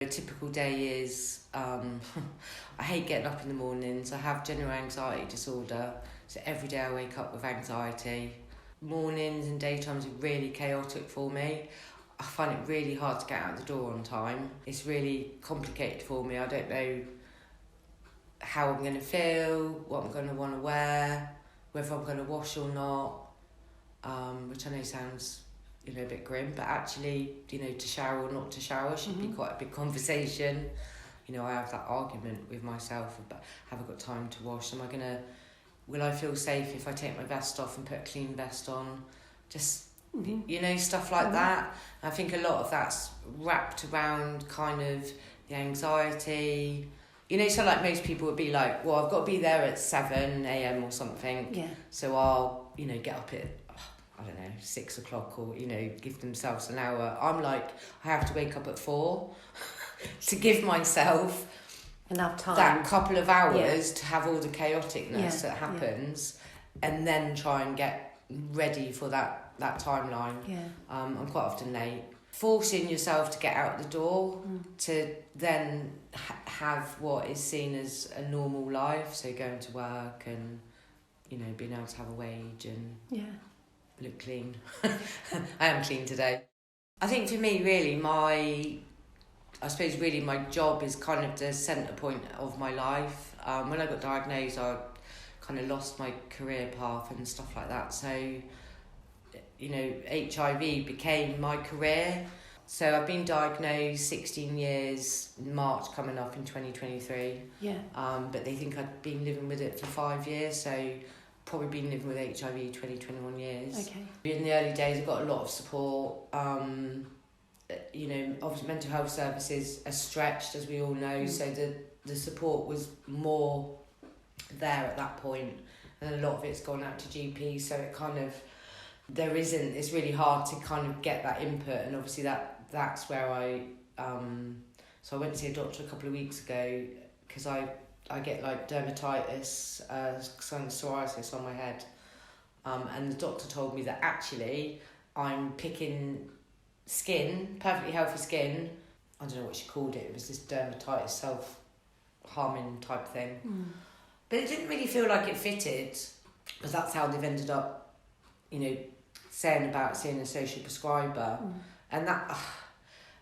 A typical day is, I hate getting up in the mornings. I have general anxiety disorder, so every day I wake up with anxiety. Mornings and daytimes are really chaotic for me. I find it really hard to get out the door on time. It's really complicated for me. I don't know how I'm going to feel, what I'm going to want to wear, whether I'm going to wash or not, which I know sounds, a bit grim, but actually, to shower or not to shower should be quite a big conversation. I have that argument with myself about, have I got time to wash? Will I feel safe if I take my vest off and put a clean vest on? Just, stuff like that. I think a lot of that's wrapped around kind of the anxiety. So like most people would be like, well, I've got to be there at 7 a.m. or something. Yeah. So I'll, get up at, 6 o'clock or, give themselves an hour. I'm like, I have to wake up at 4 to give myself enough time, that couple of hours to have all the chaoticness that happens and then try and get ready for that timeline. Yeah. I'm quite often late. Forcing yourself to get out the door to then have what is seen as a normal life, so going to work and, being able to have a wage and look clean. I am clean today. I think for me, really, my job is kind of the centre point of my life. When I got diagnosed, I kind of lost my career path and stuff like that. So, HIV became my career. So I've been diagnosed 16 years, March coming up in 2023. Yeah. But they think I've been living with it for 5 years, so probably been living with HIV 20-21 years. Okay. In the early days, I got a lot of support. Obviously mental health services are stretched, as we all know, so the support was more there at that point, and a lot of it's gone out to GP, so it kind of, it's really hard to kind of get that input, and obviously that's where so I went to see a doctor a couple of weeks ago, because I get like dermatitis, some psoriasis on my head, and the doctor told me that actually I'm picking skin, perfectly healthy skin, I don't know what she called it was this dermatitis, self-harming type thing. But it didn't really feel like it fitted, because that's how they've ended up, saying about seeing a social prescriber. And that,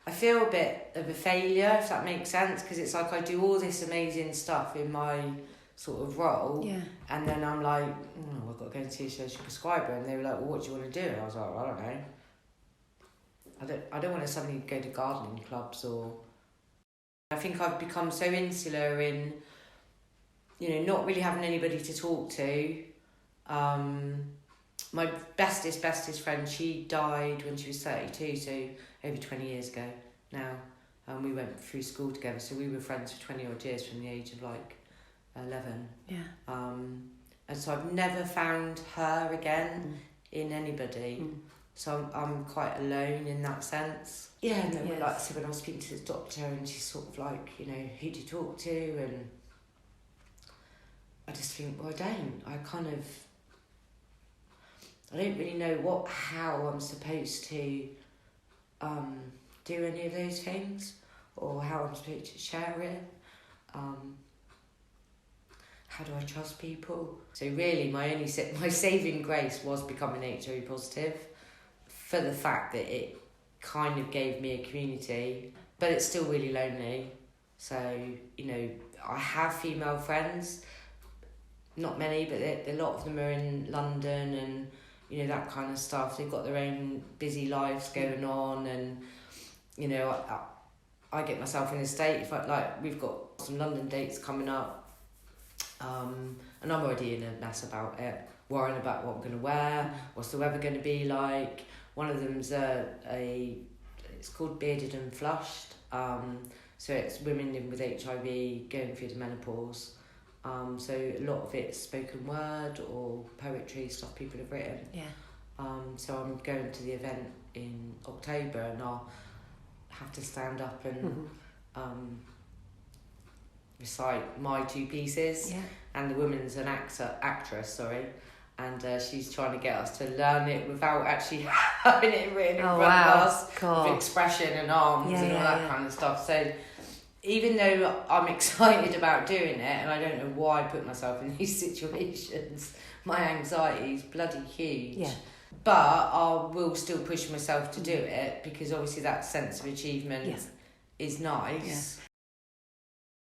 I feel a bit of a failure, if that makes sense, because it's like I do all this amazing stuff in my sort of role, and then I'm like, I've got to go and see a social prescriber, and they were like, well, what do you want to do? And I was like, well, I don't know. I don't want to suddenly go to gardening clubs, or I think I've become so insular in, not really having anybody to talk to. My bestest friend, she died when she was 32, so over 20 years ago now. We went through school together, so we were friends for 20 odd years from the age of like 11. Yeah. And so I've never found her again in anybody. So I'm quite alone in that sense. Yeah, and then when I was speaking to the doctor, and she's sort of like, who do you talk to? And I just think, well, I don't really know how I'm supposed to do any of those things, or how I'm supposed to share it. How do I trust people? So really, my saving grace was becoming HIV positive, for the fact that it kind of gave me a community, but it's still really lonely. So, I have female friends, not many, but a lot of them are in London and, that kind of stuff. They've got their own busy lives going on, and, I get myself in a state, we've got some London dates coming up, and I'm already in a mess about it, worrying about what I'm going to wear, what's the weather going to be like. One of them's it's called Bearded and Flushed. So it's women living with HIV going through the menopause. So a lot of it's spoken word or poetry, stuff people have written. Yeah. So I'm going to the event in October, and I'll have to stand up and recite my two pieces. Yeah. And the woman's an actress, sorry. and she's trying to get us to learn it without actually having it written in front of us, cool. with expression and arms and all that kind of stuff. So even though I'm excited about doing it, and I don't know why I put myself in these situations, my anxiety is bloody huge. Yeah. But I will still push myself to do it, because obviously that sense of achievement is nice.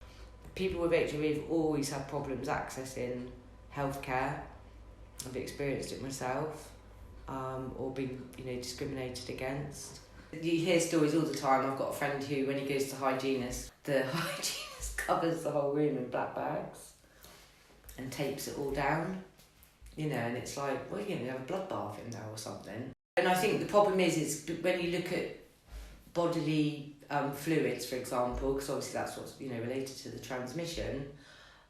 Yeah. People with HIV have always had problems accessing healthcare. I've experienced it myself, or been, discriminated against. You hear stories all the time. I've got a friend who, when he goes to hygienist, the hygienist covers the whole room in black bags and tapes it all down. And it's like, well, you're going to have a bloodbath in there or something. And I think the problem is when you look at bodily fluids, for example, because obviously that's what's, related to the transmission,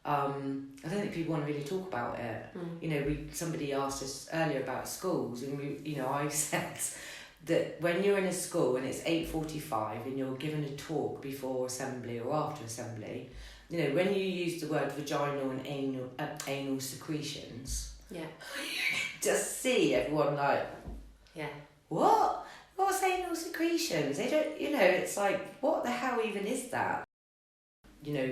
I don't think people want to really talk about it. Somebody asked us earlier about schools, and I said that when you're in a school and it's 8:45 and you're given a talk before assembly or after assembly, when you use the word vaginal and anal secretions, just see everyone like, what? What's anal secretions? They don't, it's like, what the hell even is that?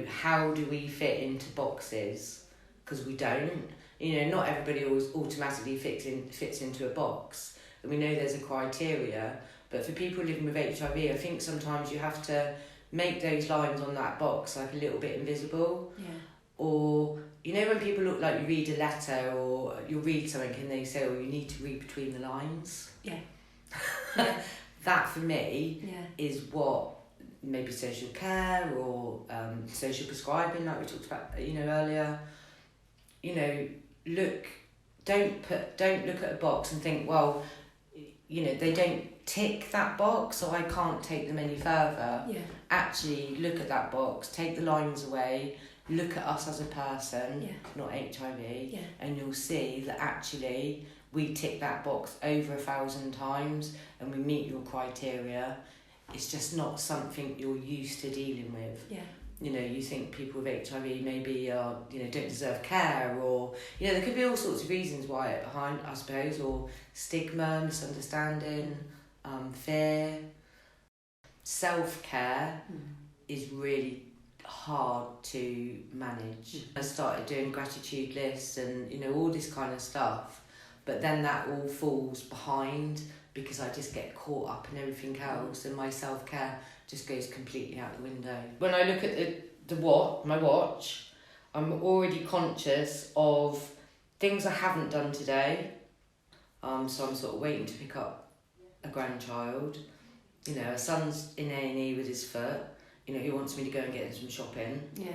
How do we fit into boxes? Because we don't. Not everybody always automatically fits into a box. And we know there's a criteria. But for people living with HIV, I think sometimes you have to make those lines on that box like a little bit invisible. Yeah. Or, when people look like you read a letter or you'll read something and they say, you need to read between the lines. Yeah. That for me is what maybe social care or social prescribing, like we talked about, earlier. Don't look at a box and think, well, they don't tick that box, so I can't take them any further. Yeah. Actually, look at that box, take the lines away, look at us as a person, not HIV, and you'll see that actually we tick that box over 1,000 times and we meet your criteria. It's just not something you're used to dealing with. Yeah. You think people with HIV maybe don't deserve care, or, there could be all sorts of reasons why it behind, I suppose, or stigma, misunderstanding, fear. Self-care is really hard to manage. I started doing gratitude lists and, all this kind of stuff, but then that all falls behind because I just get caught up in everything else, and my self-care just goes completely out the window. When I look at my watch, I'm already conscious of things I haven't done today. So I'm sort of waiting to pick up a grandchild. A son's in A&E with his foot. He wants me to go and get him some shopping. Yeah.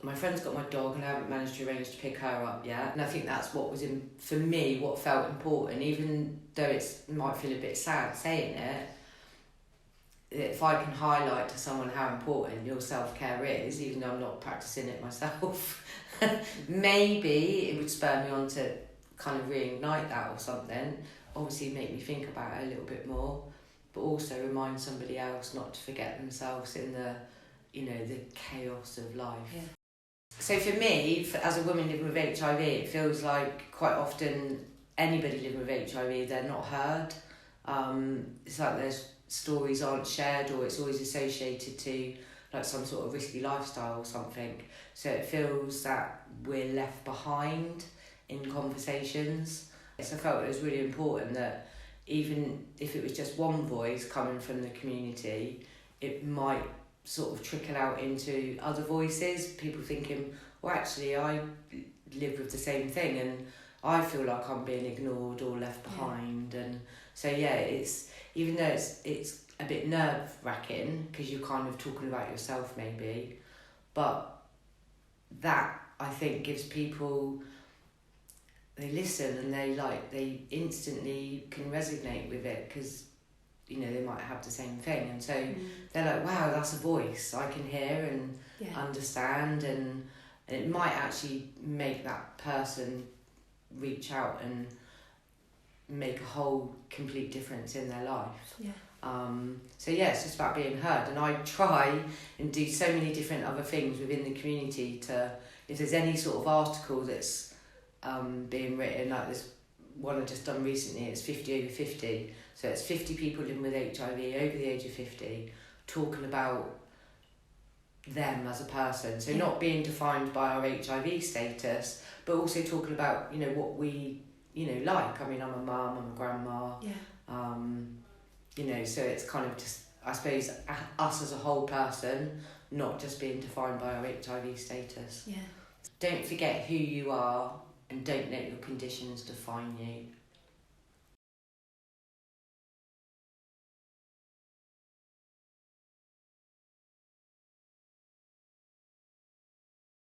My friend's got my dog and I haven't managed to arrange to pick her up yet. And I think that's what was for me, what felt important, even though it might feel a bit sad saying it. If I can highlight to someone how important your self-care is, even though I'm not practicing it myself, maybe it would spur me on to kind of reignite that or something. Obviously make me think about it a little bit more, but also remind somebody else not to forget themselves in the chaos of life. Yeah. So for me, as a woman living with HIV, it feels like quite often anybody living with HIV, they're not heard. It's like there's stories aren't shared, or it's always associated to like some sort of risky lifestyle or something. So it feels that we're left behind in conversations. So I felt it was really important that even if it was just one voice coming from the community, it might sort of trickle out into other voices, people thinking, well, actually I live with the same thing and I feel like I'm being ignored or left behind. And so it's, even though it's a bit nerve-wracking because you're kind of talking about yourself maybe, but that I think gives people, they listen and they instantly can resonate with it because they might have the same thing, and so they're like, wow, that's a voice I can hear and understand, and it might actually make that person reach out and make a whole complete difference in their life. So it's just about being heard, and I try and do so many different other things within the community to, if there's any sort of article that's being written, like this one I just done recently, it's 50 over 50. So it's 50 people living with HIV over the age of 50 talking about them as a person. So not being defined by our HIV status, but also talking about, you know, what we, you know, like. I mean, I'm a mum, I'm a grandma. You know, so it's kind of just, I suppose, us as a whole person, not just being defined by our HIV status. Yeah. Don't forget who you are and don't let your conditions define you.